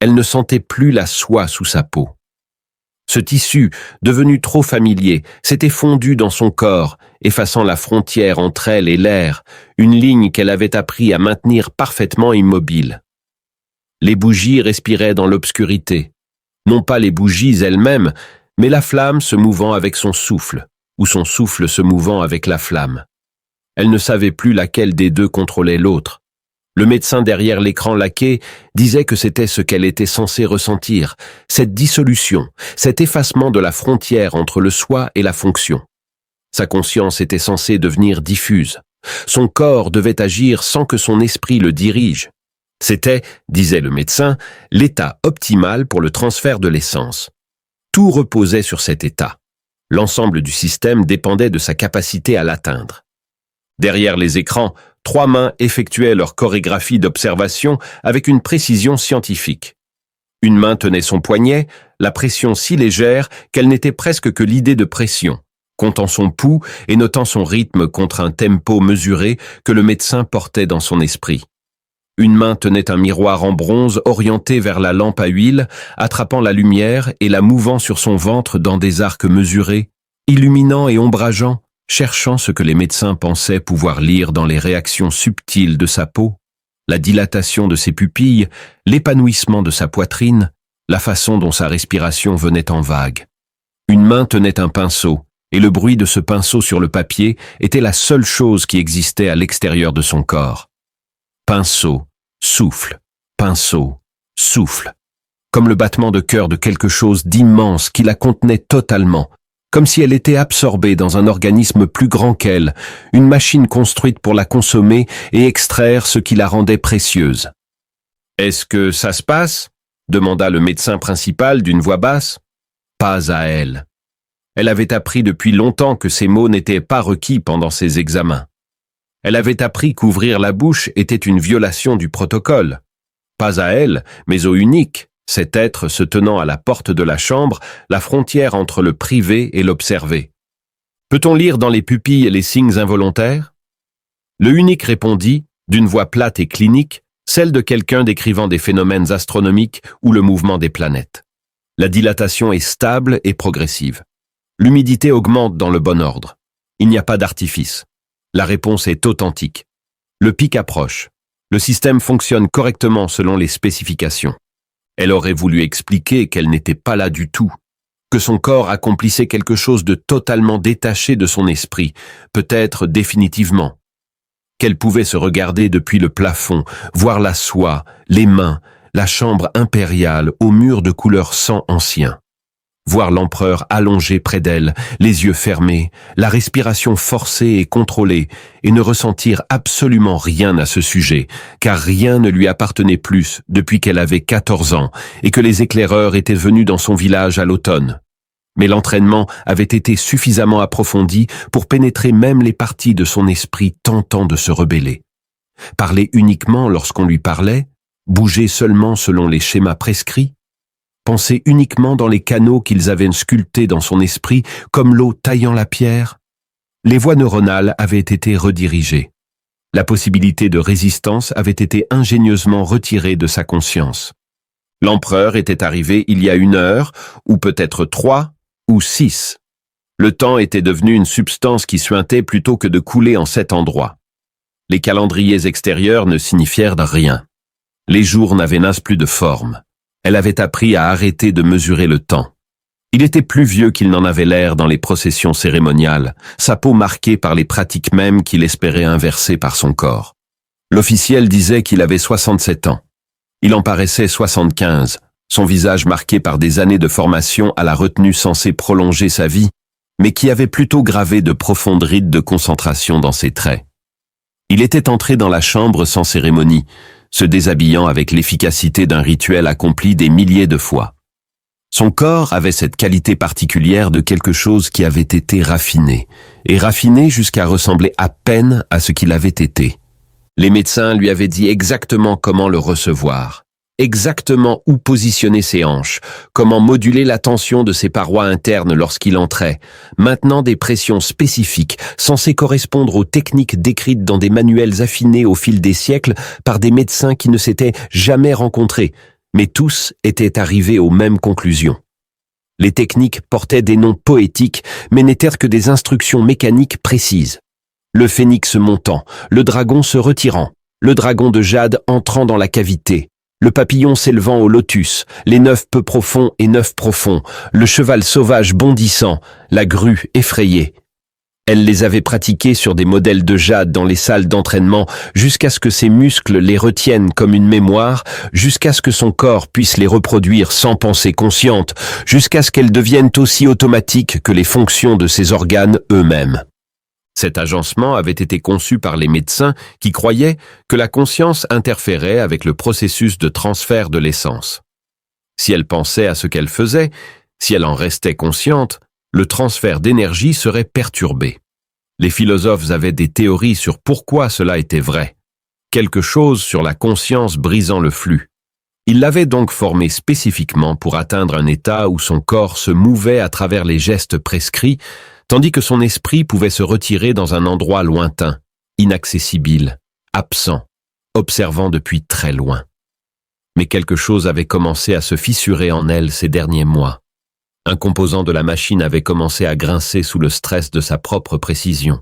elle ne sentait plus la soie sous sa peau. Ce tissu, devenu trop familier, s'était fondu dans son corps, effaçant la frontière entre elle et l'air, une ligne qu'elle avait appris à maintenir parfaitement immobile. Les bougies respiraient dans l'obscurité. Non pas les bougies elles-mêmes, mais la flamme se mouvant avec son souffle, ou son souffle se mouvant avec la flamme. Elle ne savait plus laquelle des deux contrôlait l'autre. Le médecin derrière l'écran laqué disait que c'était ce qu'elle était censée ressentir, cette dissolution, cet effacement de la frontière entre le soi et la fonction. Sa conscience était censée devenir diffuse. Son corps devait agir sans que son esprit le dirige. C'était, disait le médecin, l'état optimal pour le transfert de l'essence. Tout reposait sur cet état. L'ensemble du système dépendait de sa capacité à l'atteindre. Derrière les écrans, 3 mains effectuaient leur chorégraphie d'observation avec une précision scientifique. Une main tenait son poignet, la pression si légère qu'elle n'était presque que l'idée de pression, comptant son pouls et notant son rythme contre un tempo mesuré que le médecin portait dans son esprit. Une main tenait un miroir en bronze orienté vers la lampe à huile, attrapant la lumière et la mouvant sur son ventre dans des arcs mesurés, illuminant et ombrageant, cherchant ce que les médecins pensaient pouvoir lire dans les réactions subtiles de sa peau, la dilatation de ses pupilles, l'épanouissement de sa poitrine, la façon dont sa respiration venait en vagues. Une main tenait un pinceau, et le bruit de ce pinceau sur le papier était la seule chose qui existait à l'extérieur de son corps. Pinceau, souffle, pinceau, souffle, comme le battement de cœur de quelque chose d'immense qui la contenait totalement, comme si elle était absorbée dans un organisme plus grand qu'elle, une machine construite pour la consommer et extraire ce qui la rendait précieuse. « Est-ce que ça se passe ?» demanda le médecin principal d'une voix basse. Pas à elle. Elle avait appris depuis longtemps que ces mots n'étaient pas requis pendant ses examens. Elle avait appris qu'ouvrir la bouche était une violation du protocole. Pas à elle, mais au unique, cet être se tenant à la porte de la chambre, la frontière entre le privé et l'observé. Peut-on lire dans les pupilles les signes involontaires? Le unique répondit, d'une voix plate et clinique, celle de quelqu'un décrivant des phénomènes astronomiques ou le mouvement des planètes. La dilatation est stable et progressive. L'humidité augmente dans le bon ordre. Il n'y a pas d'artifice. La réponse est authentique. Le pic approche. Le système fonctionne correctement selon les spécifications. Elle aurait voulu expliquer qu'elle n'était pas là du tout, que son corps accomplissait quelque chose de totalement détaché de son esprit, peut-être définitivement. Qu'elle pouvait se regarder depuis le plafond, voir la soie, les mains, la chambre impériale aux murs de couleur sang ancien. Voir l'empereur allongé près d'elle, les yeux fermés, la respiration forcée et contrôlée, et ne ressentir absolument rien à ce sujet, car rien ne lui appartenait plus depuis qu'elle avait 14 ans et que les éclaireurs étaient venus dans son village à l'automne. Mais l'entraînement avait été suffisamment approfondi pour pénétrer même les parties de son esprit tentant de se rebeller. Parler uniquement lorsqu'on lui parlait, bouger seulement selon les schémas prescrits, penser uniquement dans les canaux qu'ils avaient sculptés dans son esprit, comme l'eau taillant la pierre. Les voies neuronales avaient été redirigées. La possibilité de résistance avait été ingénieusement retirée de sa conscience. L'empereur était arrivé il y a 1 heure, ou peut-être 3, ou 6. Le temps était devenu une substance qui suintait plutôt que de couler en cet endroit. Les calendriers extérieurs ne signifièrent rien. Les jours n'avaient plus de forme. Elle avait appris à arrêter de mesurer le temps. Il était plus vieux qu'il n'en avait l'air dans les processions cérémoniales, sa peau marquée par les pratiques mêmes qu'il espérait inverser par son corps. L'officiel disait qu'il avait 67 ans. Il en paraissait 75, son visage marqué par des années de formation à la retenue censée prolonger sa vie, mais qui avait plutôt gravé de profondes rides de concentration dans ses traits. Il était entré dans la chambre sans cérémonie, se déshabillant avec l'efficacité d'un rituel accompli des milliers de fois. Son corps avait cette qualité particulière de quelque chose qui avait été raffiné, et raffiné jusqu'à ressembler à peine à ce qu'il avait été. Les médecins lui avaient dit exactement comment le recevoir, exactement où positionner ses hanches, comment moduler la tension de ses parois internes lorsqu'il entrait, maintenant des pressions spécifiques censées correspondre aux techniques décrites dans des manuels affinés au fil des siècles par des médecins qui ne s'étaient jamais rencontrés, Mais tous étaient arrivés aux mêmes conclusions. Les techniques portaient des noms poétiques, mais n'étaient que des instructions mécaniques précises. Le phénix montant, le dragon se retirant, le dragon de jade entrant dans la cavité, le papillon s'élevant au lotus, les 9 peu profonds et 9 profonds, le cheval sauvage bondissant, la grue effrayée. Elle les avait pratiqués sur des modèles de jade dans les salles d'entraînement jusqu'à ce que ses muscles les retiennent comme une mémoire, jusqu'à ce que son corps puisse les reproduire sans pensée consciente, jusqu'à ce qu'elles deviennent aussi automatiques que les fonctions de ses organes eux-mêmes. Cet agencement avait été conçu par les médecins qui croyaient que la conscience interférait avec le processus de transfert de l'essence. Si elle pensait à ce qu'elle faisait, si elle en restait consciente, le transfert d'énergie serait perturbé. Les philosophes avaient des théories sur pourquoi cela était vrai. Quelque chose sur la conscience brisant le flux. Ils l'avaient donc formé spécifiquement pour atteindre un état où son corps se mouvait à travers les gestes prescrits, tandis que son esprit pouvait se retirer dans un endroit lointain, inaccessible, absent, observant depuis très loin. Mais quelque chose avait commencé à se fissurer en elle ces derniers mois. Un composant de la machine avait commencé à grincer sous le stress de sa propre précision.